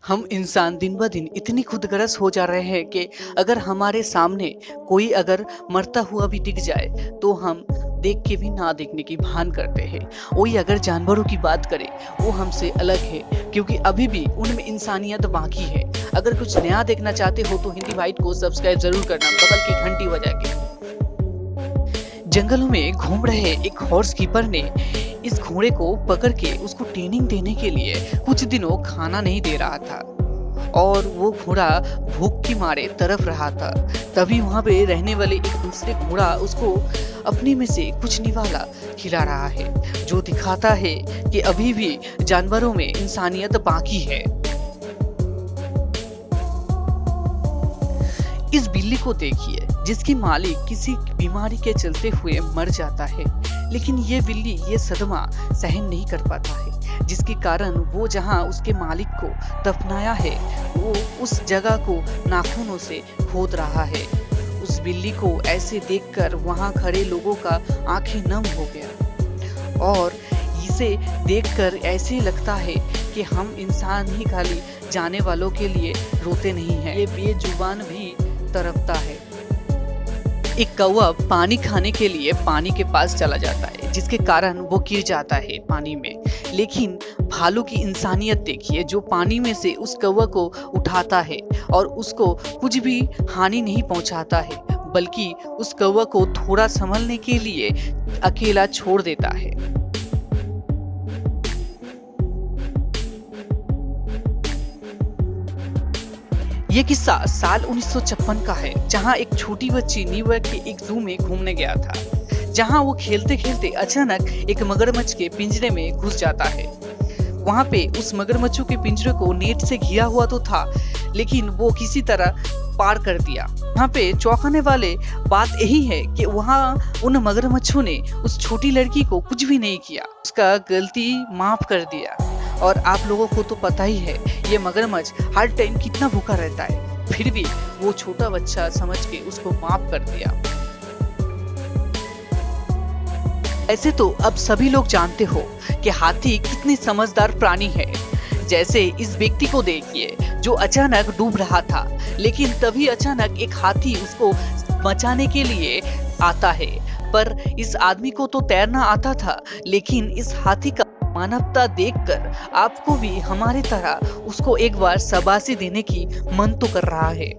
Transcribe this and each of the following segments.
हम इंसान दिन ब दिन इतनी खुदगर्ज हो जा रहे हैं कि अगर हमारे सामने कोई अगर मरता हुआ भी दिख जाए तो हम देख के भी ना देखने की भान करते हैं। वही अगर जानवरों की बात करें वो हमसे अलग है क्योंकि अभी भी उनमें इंसानियत बाकी है। अगर कुछ नया देखना चाहते हो तो हिंदी वाइट को सब्सक्राइब जरूर करना, बगल की घंटी बजा के। जंगलों में घूम रहे एक हॉर्स कीपर ने इस घोड़े को पकड़ के उसको ट्रेनिंग देने के लिए कुछ दिनों खाना नहीं दे रहा था और वो घोड़ा भूख की मारे तड़प रहा था। तभी वहां पे रहने वाले एक दूसरे घोड़ा उसको अपने में से कुछ निवाला खिला रहा है, जो दिखाता है कि अभी भी जानवरों में इंसानियत बाकी है। इस बिल्ली को देखिए जिसकी मालिक किसी बीमारी के चलते हुए मर जाता है, लेकिन ये बिल्ली ये सदमा सहन नहीं कर पाता है, जिसके कारण वो जहां उसके मालिक को दफनाया है वो उस जगह को नाखूनों से खोद रहा है। उस बिल्ली को ऐसे देखकर वहां खड़े लोगों का आंखें नम हो गया और इसे देखकर ऐसे लगता है कि हम इंसान ही खाली जाने वालों के लिए रोते नहीं हैं, ये बेजुबान भी तड़पता है। एक कौवा पानी खाने के लिए पानी के पास चला जाता है, जिसके कारण वो गिर जाता है पानी में। लेकिन भालू की इंसानियत देखिए, जो पानी में से उस कौवा को उठाता है और उसको कुछ भी हानि नहीं पहुंचाता है, बल्कि उस कौवा को थोड़ा संभलने के लिए अकेला छोड़ देता है। ये किस्सा साल 1956 का है, जहां एक छोटी बच्ची न्यूयॉर्क के एक जू में घूमने गया था, जहां वो खेलते खेलते अचानक एक मगरमच्छ के पिंजरे में घुस जाता है। वहां पे उस मगरमच्छों के पिंजरे को नेट से घिरा हुआ तो था, लेकिन वो किसी तरह पार कर दिया। यहाँ पे चौंकाने वाले बात यही है कि वहाँ उन मगरमच्छों ने उस छोटी लड़की को कुछ भी नहीं किया, उसका गलती माफ कर दिया। और आप लोगों को तो पता ही है ये मगरमच्छ हर टाइम कितना भूखा रहता है, फिर भी वो छोटा बच्चा समझ के उसको माफ कर दिया। ऐसे तो अब सभी लोग जानते हो कि हाथी कितनी समझदार प्राणी है। जैसे इस व्यक्ति को देखिए जो अचानक डूब रहा था, लेकिन तभी अचानक एक हाथी उसको बचाने के लिए आता है। पर इस आदमी को तो तैरना आता था, लेकिन इस हाथी का मानवता देखकर आपको भी हमारी तरह उसको एक बार शाबाशी देने की मन तो कर रहा है।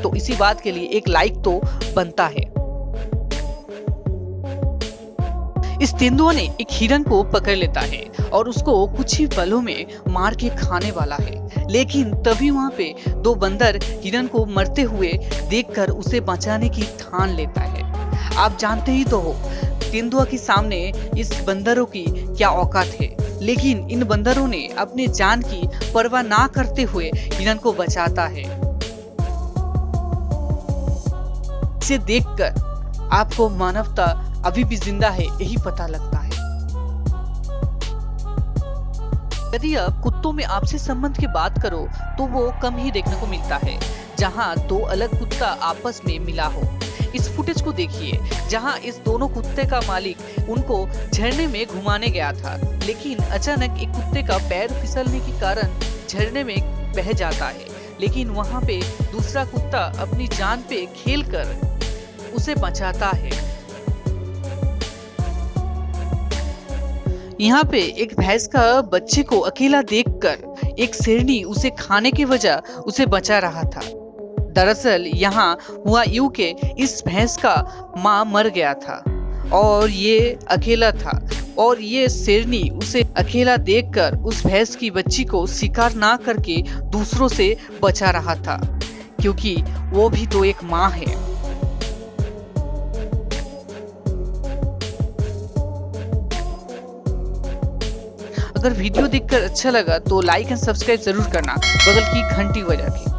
तो इसी बात के लिए एक लाइक तो बनता है। इस तेंदुआ ने एक हिरन को पकड़ लेता है और उसको कुछ ही पलों में मार के खाने वाला है, लेकिन तभी वहां पे दो बंदर हिरन को मरते हुए देखकर उसे बचाने की ठान लेता है। आप जानते ही तो हो तेंदुआ के सामने इस बंदरों की क्या औकात है, लेकिन इन बंदरों ने अपने जान की परवाह ना करते हुए हिरन को बचाता है। इसे देखकर आपको मानवता अभी भी जिंदा है यही पता लगता है। यदि अब कुत्तों में आपसी संबंध की बात करो तो वो कम ही देखने को मिलता है, जहां दो अलग कुत्ता आपस में मिला हो। इस फुटेज को देखिए जहां इस दोनों कुत्ते का मालिक उनको झरने में घुमाने गया था, लेकिन अचानक एक कुत्ते का पैर फिसलने के कारण झरने में बह जाता है, लेकिन वहां पे दूसरा कुत्ता अपनी जान पे खेलकर उसे बचाता है। यहाँ पे एक भैंस का बच्चे को अकेला देखकर एक शेरनी उसे खाने की वजह उसे बचा रहा था। दरअसल यहाँ हुआ यूं के इस भैंस का माँ मर गया था और ये अकेला था, और ये शेरनी उसे अकेला देखकर उस भैंस की बच्ची को शिकार ना करके दूसरों से बचा रहा था, क्योंकि वो भी तो एक माँ है। अगर वीडियो देखकर अच्छा लगा तो लाइक एंड सब्सक्राइब जरूर करना, बगल की घंटी बजा के।